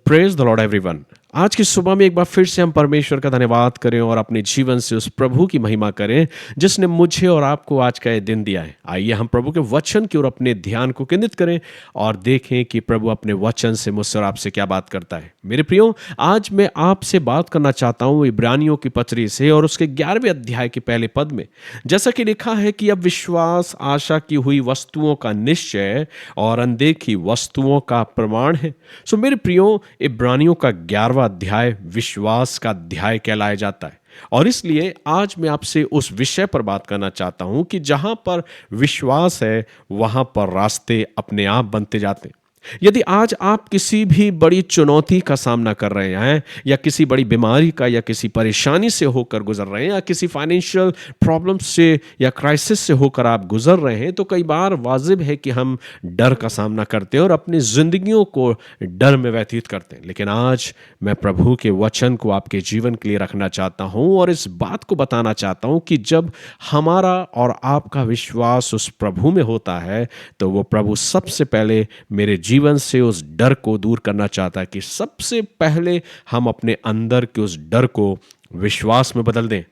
Praise the Lord everyone. आज की सुबह में एक बार फिर से हम परमेश्वर का धन्यवाद करें और अपने जीवन से उस प्रभु की महिमा करें जिसने मुझे और आपको आज का ये दिन दिया है। आइए हम प्रभु के वचन की ओर अपने ध्यान को केंद्रित करें और देखें कि प्रभु अपने वचन से मुझसे और आपसे क्या बात करता है। मेरे प्रियो, आज मैं आपसे बात करना चाहता हूँ इब्रानियों की पत्री से और उसके 11वें अध्याय के पहले पद में। जैसा कि लिखा है कि अब विश्वास आशा की हुई वस्तुओं का निश्चय और अनदेखी वस्तुओं का प्रमाण है। सो मेरे प्रियो, इब्रानियों का 11वां अध्याय विश्वास का अध्याय कहलाया जाता है और इसलिए आज मैं आपसे उस विषय पर बात करना चाहता हूं कि जहां पर विश्वास है वहां पर रास्ते अपने आप बनते जाते हैं। यदि आज आप किसी भी बड़ी चुनौती का सामना कर रहे हैं या किसी बड़ी बीमारी का या किसी परेशानी से होकर गुजर रहे हैं या किसी फाइनेंशियल प्रॉब्लम से या क्राइसिस से होकर आप गुजर रहे हैं, तो कई बार वाजिब है कि हम डर का सामना करते हैं और अपनी जिंदगियों को डर में व्यतीत करते हैं। लेकिन आज मैं प्रभु के वचन को आपके जीवन के लिए रखना चाहता हूं और इस बात को बताना चाहता हूं कि जब हमारा और आपका विश्वास उस प्रभु में होता है तो वो प्रभु सबसे पहले मेरे जीवन से उस डर को दूर करना चाहता है कि सबसे पहले हम अपने अंदर के उस डर को विश्वास में बदल दें।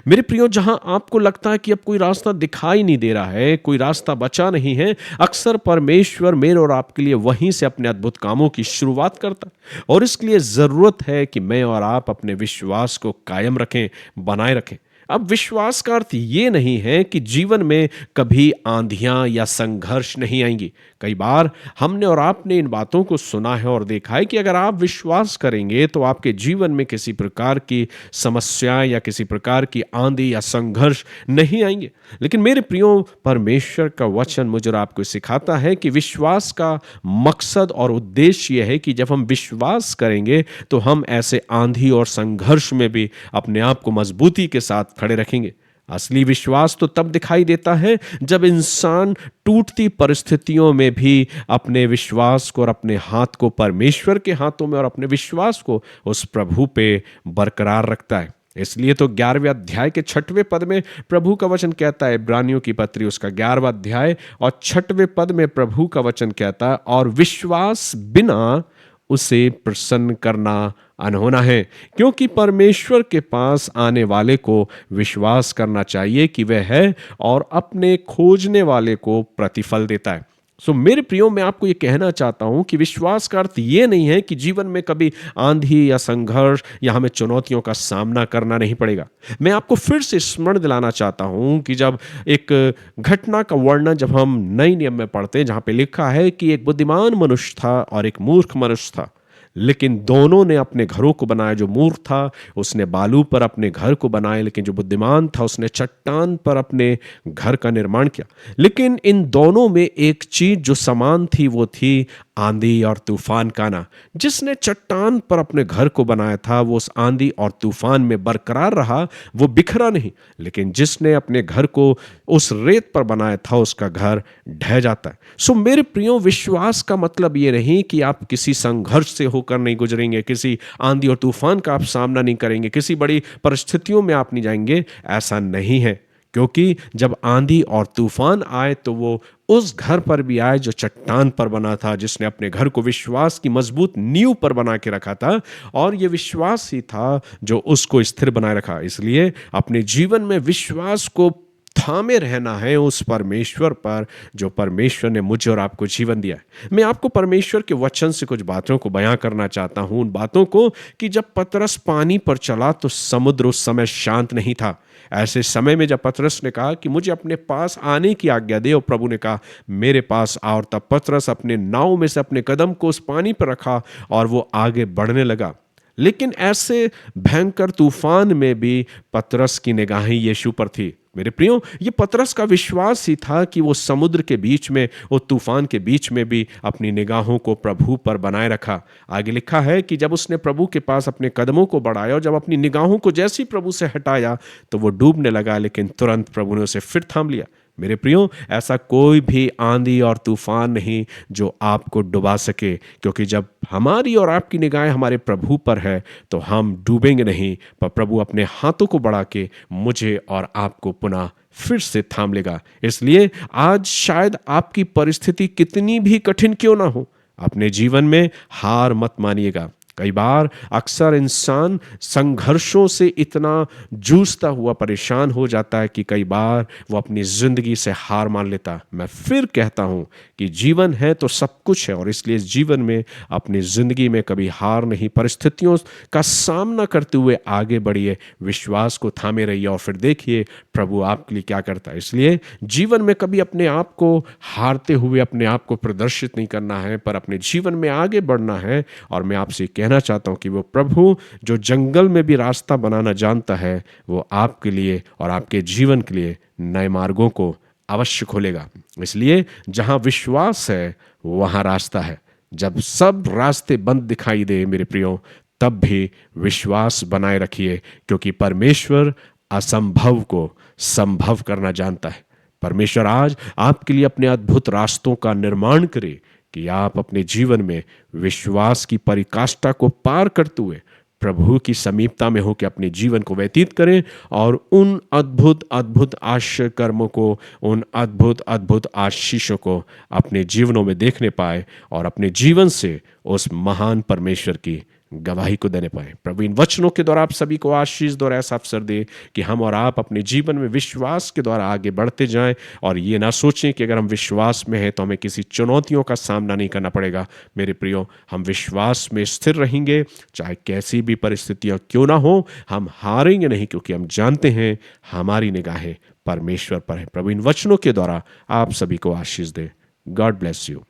मेरे प्रियो, जहां आपको लगता है कि अब कोई रास्ता दिखाई नहीं दे रहा है, कोई रास्ता बचा नहीं है, अक्सर परमेश्वर मेरे और आपके लिए वहीं से अपने अद्भुत कामों की शुरुआत करता है और इसके लिए जरूरत है कि मैं और आप अपने विश्वास को कायम रखें, बनाए रखें। अब विश्वास का अर्थ ये नहीं है कि जीवन में कभी आंधियां या संघर्ष नहीं आएंगी। कई बार हमने और आपने इन बातों को सुना है और देखा है कि अगर आप विश्वास करेंगे तो आपके जीवन में किसी प्रकार की समस्या या किसी प्रकार की आंधी या संघर्ष नहीं आएंगे। लेकिन मेरे प्रियो, परमेश्वर का वचन मुझे और आपको सिखाता है कि विश्वास का मकसद और उद्देश्य यह है कि जब हम विश्वास करेंगे तो हम ऐसे आंधी और संघर्ष में भी अपने आप को मजबूती के साथ खड़े रखेंगे। असली विश्वास तो तब दिखाई देता है जब इंसान टूटती परिस्थितियों में भी अपने विश्वास को और अपने हाथ को परमेश्वर के हाथों में और अपने विश्वास को उस प्रभु पे बरकरार रखता है। इसलिए तो 11वें अध्याय के 6वें पद में प्रभु का वचन कहता है, इब्रानियों की पत्री उसका 11वां अध्याय और 6वें पद में प्रभु का वचन कहता है, और विश्वास बिना उसे प्रसन्न करना अनहोना है, क्योंकि परमेश्वर के पास आने वाले को विश्वास करना चाहिए कि वह है और अपने खोजने वाले को प्रतिफल देता है। सो मेरे प्रियो, मैं आपको ये कहना चाहता हूं कि विश्वास का अर्थ ये नहीं है कि जीवन में कभी आंधी या संघर्ष या हमें चुनौतियों का सामना करना नहीं पड़ेगा। मैं आपको फिर से स्मरण दिलाना चाहता हूं कि जब एक घटना का वर्णन जब हम नए नियम में पढ़ते हैं, जहां पे लिखा है कि एक बुद्धिमान मनुष्य था और एक मूर्ख मनुष्य था, लेकिन दोनों ने अपने घरों को बनाया। जो मूर्ख था उसने बालू पर अपने घर को बनाया, लेकिन जो बुद्धिमान था उसने चट्टान पर अपने घर का निर्माण किया। लेकिन इन दोनों में एक चीज जो समान थी वो थी आंधी और तूफान का आना। जिसने चट्टान पर अपने घर को बनाया था वो उस आंधी और तूफान में बरकरार रहा, वो बिखरा नहीं। लेकिन जिसने अपने घर को उस रेत पर बनाया था उसका घर ढह जाता है। सो मेरे प्रियो, विश्वास का मतलब ये नहीं कि आप किसी संघर्ष से होकर नहीं गुजरेंगे, किसी आंधी और तूफान का आप सामना नहीं करेंगे, किसी बड़ी परिस्थितियों में आप नहीं जाएंगे। ऐसा नहीं है, क्योंकि जब आंधी और तूफान आए तो वो उस घर पर भी आए जो चट्टान पर बना था, जिसने अपने घर को विश्वास की मजबूत नींव पर बना के रखा था, और ये विश्वास ही था जो उसको स्थिर बनाए रखा। इसलिए अपने जीवन में विश्वास को थामे रहना है उस परमेश्वर पर जो परमेश्वर ने मुझे और आपको जीवन दिया है। मैं आपको परमेश्वर के वचन से कुछ बातों को बयां करना चाहता हूं, उन बातों को कि जब पतरस पानी पर चला तो समुद्र उस समय शांत नहीं था। ऐसे समय में जब पतरस ने कहा कि मुझे अपने पास आने की आज्ञा दे, और प्रभु ने कहा मेरे पास आ, और तब पतरस अपने नाव में से अपने कदम को उस पानी पर रखा और वो आगे बढ़ने लगा। लेकिन ऐसे भयंकर तूफान में भी पतरस की निगाहें यीशु पर थी। मेरे प्रियो, ये पतरस का विश्वास ही था कि वो समुद्र के बीच में, वो तूफान के बीच में भी अपनी निगाहों को प्रभु पर बनाए रखा। आगे लिखा है कि जब उसने प्रभु के पास अपने कदमों को बढ़ाया और जब अपनी निगाहों को जैसे ही प्रभु से हटाया तो वो डूबने लगा, लेकिन तुरंत प्रभु ने उसे फिर थाम लिया। मेरे प्रियो, ऐसा कोई भी आंधी और तूफान नहीं जो आपको डुबा सके, क्योंकि जब हमारी और आपकी निगाहें हमारे प्रभु पर है तो हम डूबेंगे नहीं, पर प्रभु अपने हाथों को बढ़ा के मुझे और आपको पुनः फिर से थाम लेगा। इसलिए आज शायद आपकी परिस्थिति कितनी भी कठिन क्यों ना हो, अपने जीवन में हार मत मानिएगा। कई बार अक्सर इंसान संघर्षों से इतना जूझता हुआ परेशान हो जाता है कि कई बार वो अपनी ज़िंदगी से हार मान लेता है। मैं फिर कहता हूँ कि जीवन है तो सब कुछ है, और इसलिए इस जीवन में अपनी ज़िंदगी में कभी हार नहीं, परिस्थितियों का सामना करते हुए आगे बढ़िए, विश्वास को थामे रहिए और फिर देखिए प्रभु आपके लिए क्या करता है। इसलिए जीवन में कभी अपने आप को हारते हुए अपने आप को प्रदर्शित नहीं करना है, पर अपने जीवन में आगे बढ़ना है। और मैं आपसे कहना चाहता हूं कि वो प्रभु जो जंगल में भी रास्ता बनाना जानता है, वो आपके लिए और आपके जीवन के लिए नए मार्गों को अवश्य खोलेगा। इसलिए जहां विश्वास है वहां रास्ता है। जब सब रास्ते बंद दिखाई दे मेरे प्रियो, तब भी विश्वास बनाए रखिए, क्योंकि परमेश्वर असंभव को संभव करना जानता है। परमेश्वर आज आपके लिए अपने अद्भुत रास्तों का निर्माण करे कि आप अपने जीवन में विश्वास की परिकाष्ठा को पार करते हुए प्रभु की समीपता में होकर अपने जीवन को व्यतीत करें और उन अद्भुत अद्भुत आश्चर्य कर्मों को, उन अद्भुत अद्भुत आशीषों को अपने जीवनों में देखने पाए और अपने जीवन से उस महान परमेश्वर की गवाही को देने पाए। प्रभु इन वचनों के द्वारा आप सभी को आशीष द्वारा ऐसा अवसर दे कि हम और आप अपने जीवन में विश्वास के द्वारा आगे बढ़ते जाएं और ये ना सोचें कि अगर हम विश्वास में हैं तो हमें किसी चुनौतियों का सामना नहीं करना पड़ेगा। मेरे प्रियो, हम विश्वास में स्थिर रहेंगे, चाहे कैसी भी परिस्थितियां क्यों ना हो, हम हारेंगे नहीं, क्योंकि हम जानते हैं हमारी निगाहें परमेश्वर पर है। प्रभु इन वचनों के द्वारा आप सभी को आशीष दे। God bless you.